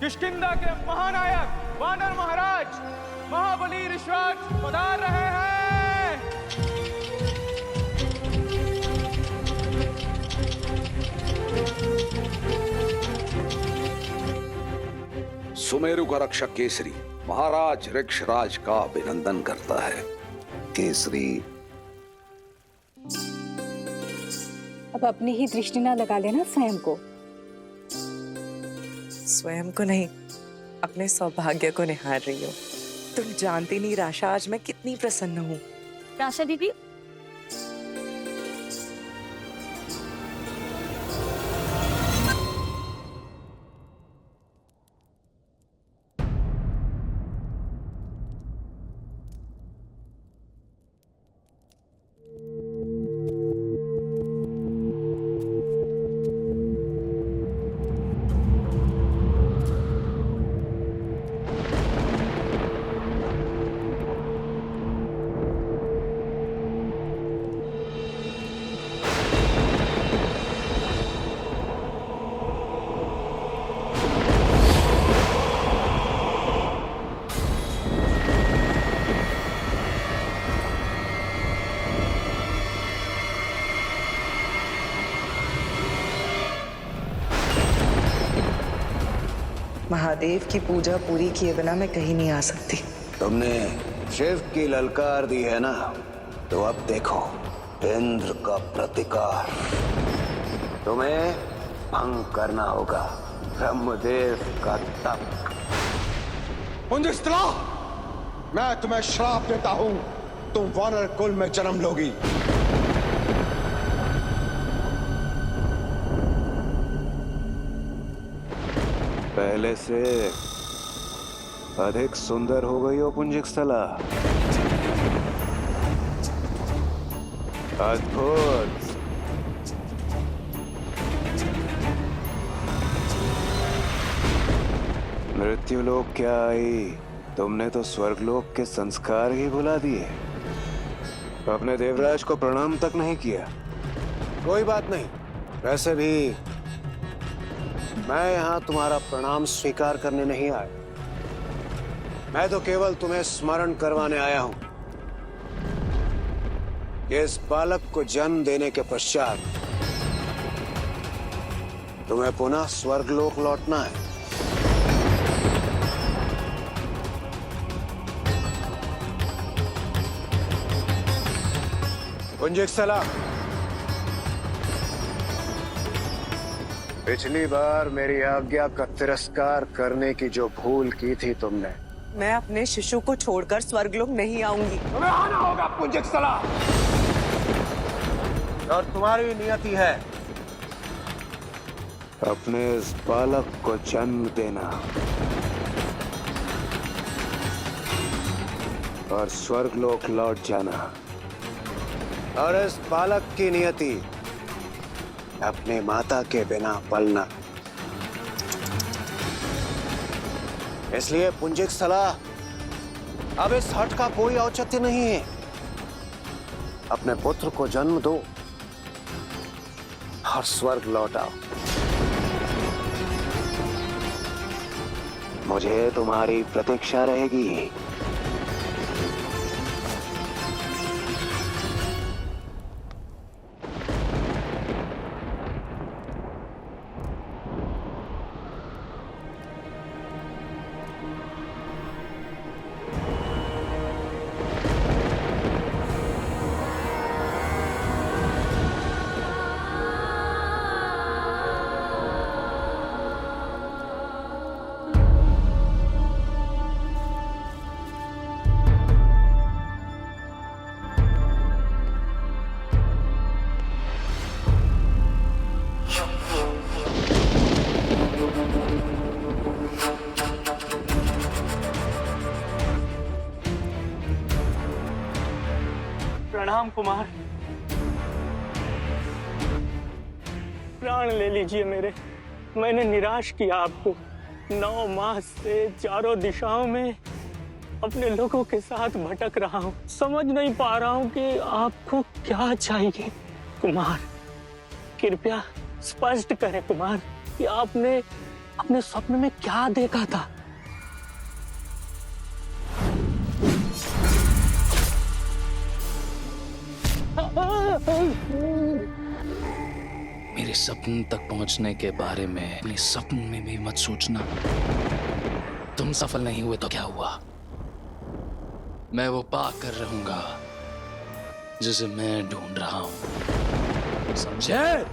किष्किंधा के महानायक वानर महाराज महाबली ऋषराज पधार रहे हैं। सुमेरु का रक्षक केसरी महाराज ऋक्षराज का अभिनंदन करता है। केसरी, अब अपनी ही दृष्टि ना लगा लेना स्वयं को। स्वयं को नहीं, अपने सौभाग्य को निहार रही हो। तुम जानती नहीं राशा, आज मैं कितनी प्रसन्न हूँ। राशा दीदी, महादेव की पूजा पूरी किए बिना मैं कहीं नहीं आ सकती। तुमने शिव की ललकार दी है ना, तो अब देखो इंद्र का प्रतिकार। तुम्हें भंग करना होगा ब्रह्मदेव का तप। पुंजस्थला, मैं तुम्हें श्राप देता हूं, तुम वानर कुल में जन्म लोगी। पहले से अधिक सुंदर हो गई हो पुंजस्थला। अद्भुत। मृत्युलोक क्या आई, तुमने तो स्वर्गलोक के संस्कार ही भुला दिए। अपने देवराज को प्रणाम तक नहीं किया। कोई बात नहीं, वैसे भी मैं यहाँ तुम्हारा प्रणाम स्वीकार करने नहीं आया। मैं तो केवल तुम्हें स्मरण करवाने आया हूं कि इस बालक को जन्म देने के पश्चात तुम्हें पुनः स्वर्गलोक लौटना है। पुंजस्थला, पिछली बार मेरी आज्ञा का तिरस्कार करने की जो भूल की थी तुमने, मैं अपने शिशु को छोड़कर स्वर्गलोक नहीं आऊंगी। तुम्हें आना होगा पुंजस्थला, और तुम्हारी नियति है अपने इस बालक को जन्म देना और स्वर्गलोक लौट जाना। और इस बालक की नियति अपने माता के बिना पलना। इसलिए पुंजस्थला, अब इस हट का कोई औचित्य नहीं है। अपने पुत्र को जन्म दो और स्वर्ग लौट आओ। मुझे तुम्हारी प्रतीक्षा रहेगी। प्रणाम कुमार, प्राण ले लीजिए मेरे। मैंने निराश किया आपको। 9 मास से चारों दिशाओं में अपने लोगों के साथ भटक रहा हूँ। समझ नहीं पा रहा हूँ कि आपको क्या चाहिए। कुमार, कृपया स्पष्ट करें कुमार कि आपने अपने स्वप्न में क्या देखा था? मेरे सपने तक पहुंचने के बारे में अपने सपन में भी मत सोचना। तुम सफल नहीं हुए तो क्या हुआ? मैं वो पा कर रहूंगा जिसे मैं ढूंढ रहा हूं, समझे?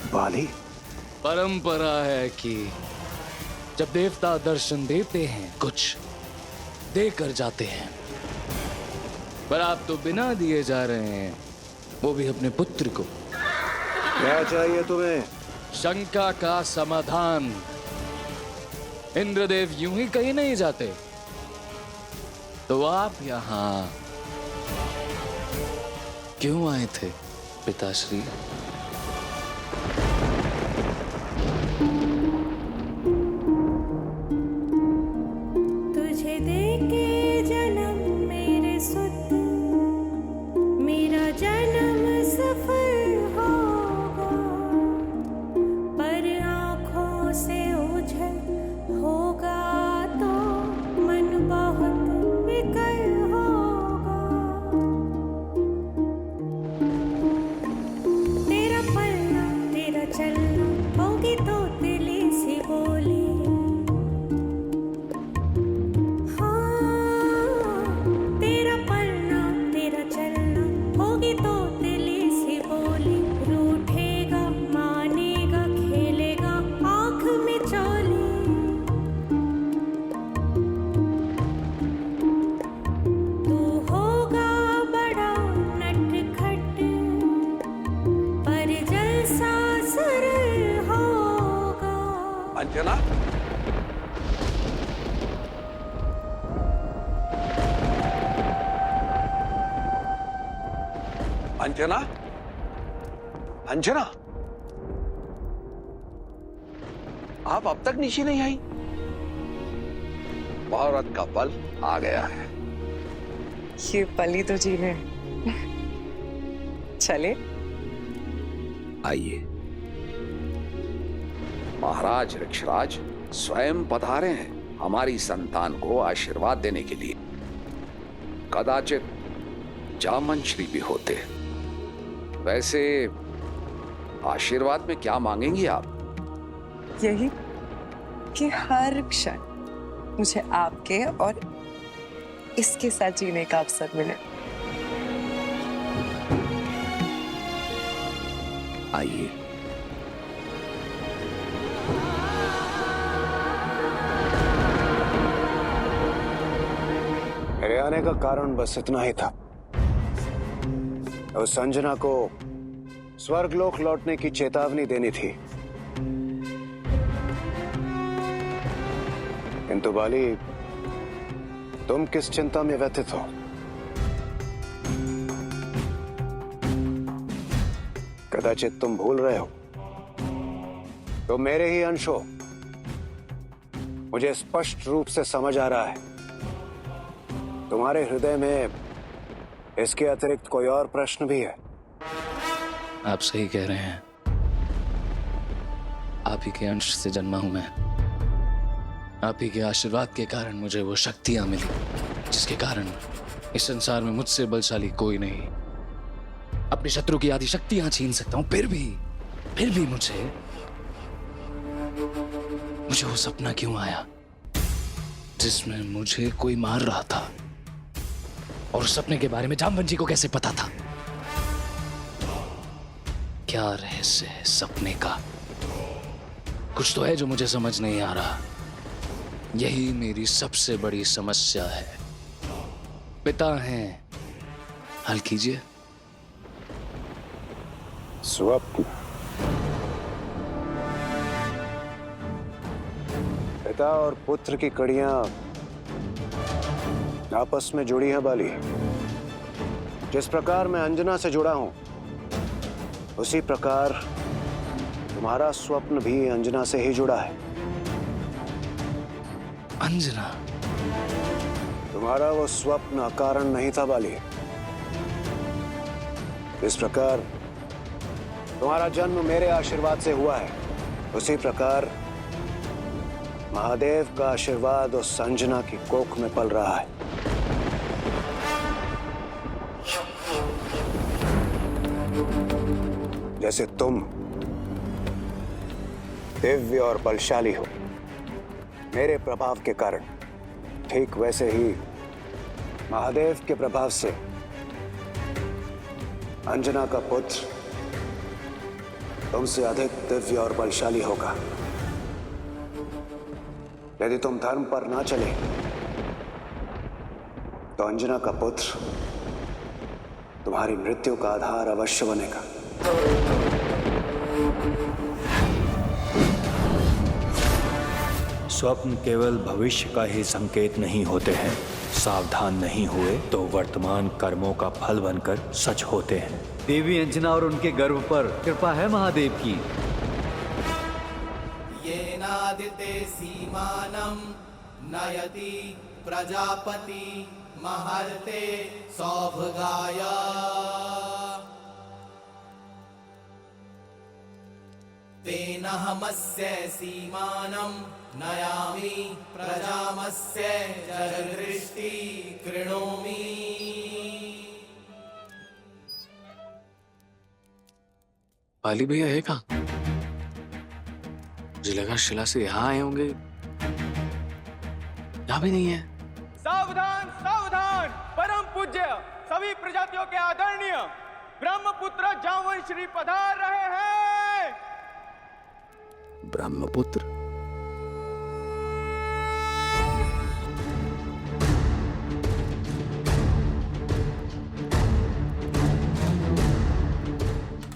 बाली, परंपरा है कि जब देवता दर्शन देते हैं कुछ देकर जाते हैं, पर आप तो बिना दिए जा रहे हैं, वो भी अपने पुत्र को। क्या चाहिए तुम्हें? शंका का समाधान। इंद्रदेव यूं ही कहीं नहीं जाते, तो आप यहां क्यों आए थे पिताश्री? तुझे देके जन्म मेरे सुत, मेरा जन्म सफल होगा, पर आँखों से ओझल होगा तो मन बहुत विकल होगा। तेरा पलना तेरा चलना होगी तो दिली सी बोली। तेरा पलना तेरा चलना होगी तो दिली सी बोली। रूठेगा मानेगा खेलेगा आँख में चोली। तू होगा बड़ा नटखट, पर जलसा सरल होगा। अंजना, अंजना, अंजना, आप अब तक नीचे नहीं आई? औरत का पल आ गया है। ये पली तो जी ने। चले। आइए। महाराज ऋक्षराज स्वयं पधारे हैं हमारी संतान को आशीर्वाद देने के लिए। कदाचित जामंश्री भी होते। वैसे आशीर्वाद में क्या मांगेंगी आप? यही कि हर क्षण मुझे आपके और इसके साथ जीने का अवसर मिले। आइए। मेरे आने का कारण बस इतना ही था। उस अंजना को स्वर्गलोक लौटने की चेतावनी देनी थी। किंतु बाली, तुम किस चिंता में व्यथित हो? कदाचित तुम भूल रहे हो, तो मेरे ही अंश हो। मुझे स्पष्ट रूप से समझ आ रहा है तुम्हारे हृदय में इसके अतिरिक्त कोई और प्रश्न भी है। आप सही कह रहे हैं। आप ही के अंश से जन्मा हूं मैं। आप ही के आशीर्वाद के कारण मुझे वो शक्तियां मिली जिसके कारण इस संसार में मुझसे बलशाली कोई नहीं। अपने शत्रु की आदि शक्तियां छीन सकता हूं, फिर भी मुझे वो सपना क्यों आया जिसमें मुझे कोई मार रहा था? और उस सपने के बारे में जामवंत जी को कैसे पता था? क्या रहस्य है सपने का? कुछ तो है जो मुझे समझ नहीं आ रहा। यही मेरी सबसे बड़ी समस्या है। पिता हैं, हल कीजिए। स्वप्न। पिता और पुत्र की कड़ियां आपस में जुड़ी हैं बाली। जिस प्रकार मैं अंजना से जुड़ा हूं, उसी प्रकार तुम्हारा स्वप्न भी अंजना से ही जुड़ा है। अंजना? तुम्हारा वो स्वप्न अकारण नहीं था बाली। इस प्रकार तुम्हारा जन्म मेरे आशीर्वाद से हुआ है, उसी प्रकार महादेव का आशीर्वाद उस अंजना की कोख में पल रहा है। जैसे तुम दिव्य और बलशाली हो मेरे प्रभाव के कारण, ठीक वैसे ही महादेव के प्रभाव से अंजना का पुत्र तुमसे अधिक दिव्य और बलशाली होगा। यदि तुम धर्म पर ना चले तो अंजना का पुत्र तुम्हारी मृत्यु का आधार अवश्य बनेगा। स्वप्न केवल भविष्य का ही संकेत नहीं होते हैं। सावधान नहीं हुए तो वर्तमान कर्मों का फल बनकर सच होते हैं। देवी अंजना और उनके गर्भ पर कृपा है महादेव की। ये नादिते सीमानं नयति प्रजापति महर्ते सौभगाय। तेन हमस्य सीमानं नयामि प्रजामस्य जगदृष्टि कृणोमि। बाली भैया है कहाँ? मुझे लगा शिला से यहाँ आए होंगे, यहाँ भी नहीं है। सावधान सावधान! परम पूज्य सभी प्रजातियों के आदरणीय ब्रह्मपुत्र जामवन श्री पधार रहे हैं। ब्रह्मपुत्र?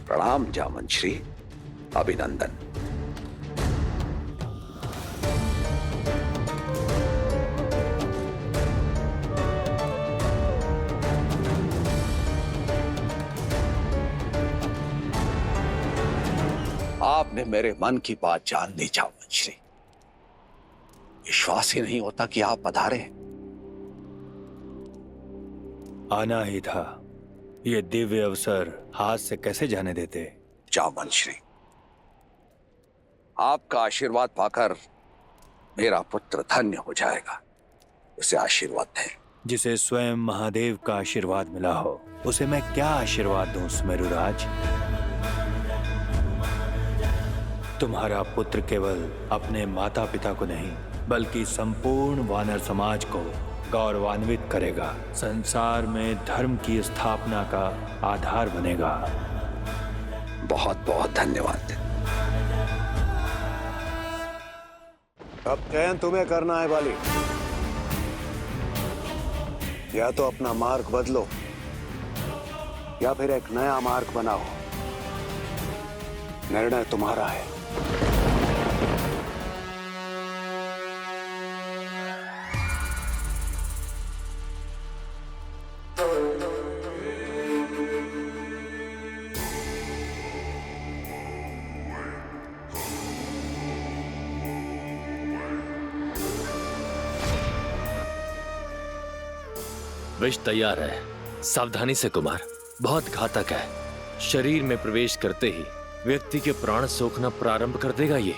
प्रणाम जामन श्री, अभिनंदन। आपने मेरे मन की बात जान ली जामन श्री। विश्वास ही नहीं होता कि आप पधारे। आना ही था। ये दिव्य अवसर हाथ से कैसे जाने देते? जामन श्री, आपका आशीर्वाद पाकर मेरा पुत्र धन्य हो जाएगा, उसे आशीर्वाद दें। जिसे स्वयं महादेव का आशीर्वाद मिला हो, उसे मैं क्या आशीर्वाद दूं सुमेरुराज? तुम्हारा पुत्र केवल अपने माता पिता को नहीं, बल्कि संपूर्ण वानर समाज को गौरवान्वित करेगा। संसार में धर्म की स्थापना का आधार बनेगा। बहुत बहुत धन्यवाद। अब चयन तुम्हें करना है बाली। या तो अपना मार्ग बदलो या फिर एक नया मार्ग बनाओ। निर्णय तुम्हारा है। विष तैयार है, सावधानी से कुमार, बहुत घातक है। शरीर में प्रवेश करते ही व्यक्ति के प्राण सोखना प्रारंभ कर देगा। ये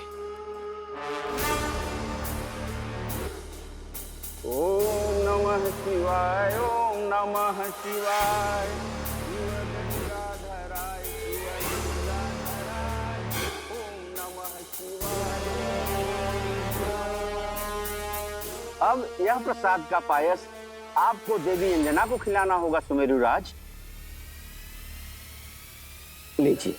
ओम नमः शिवाय, ओम नमः शिवाय। अब यह प्रसाद का पायस आपको देवी अंजना को खिलाना होगा सुमेरुराज। लीजिए।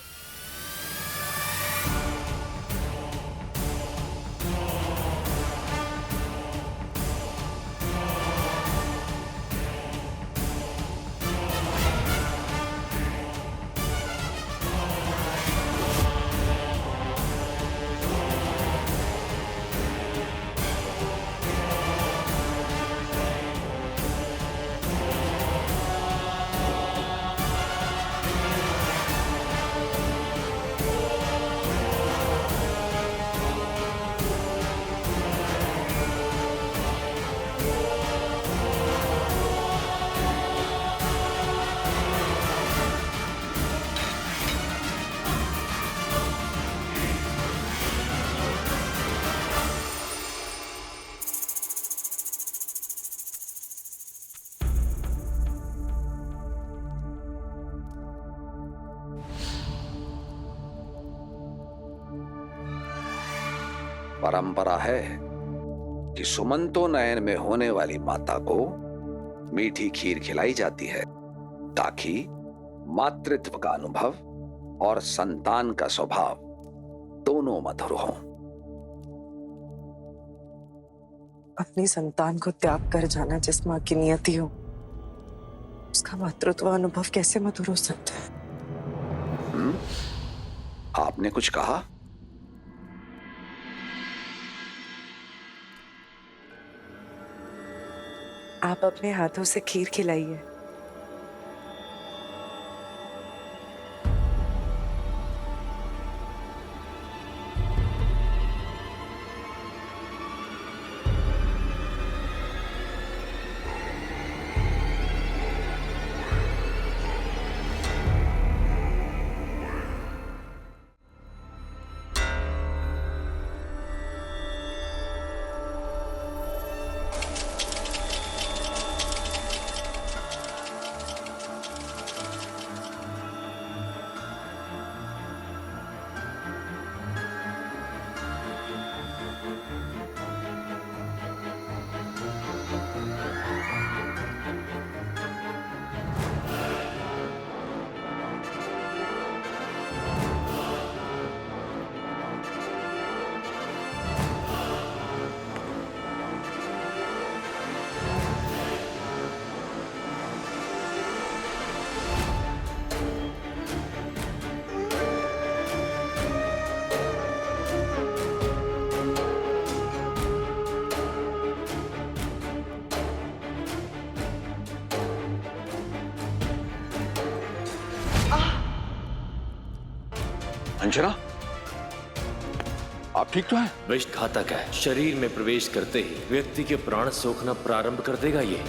परंपरा है कि सुमंतो नयन में होने वाली माता को मीठी खीर खिलाई जाती है ताकि मातृत्व का अनुभव और संतान का स्वभाव दोनों मधुर हों। अपनी संतान को त्याग कर जाना जिस माँ की नियति हो, उसका मातृत्व अनुभव कैसे मधुर हो सकता है? आपने कुछ कहा? आप अपने हाथों से खीर खिलाइए। अंजना, आप ठीक तो हैं? विष घातक है। शरीर में प्रवेश करते ही व्यक्ति के प्राण सोखना प्रारंभ कर देगा ये।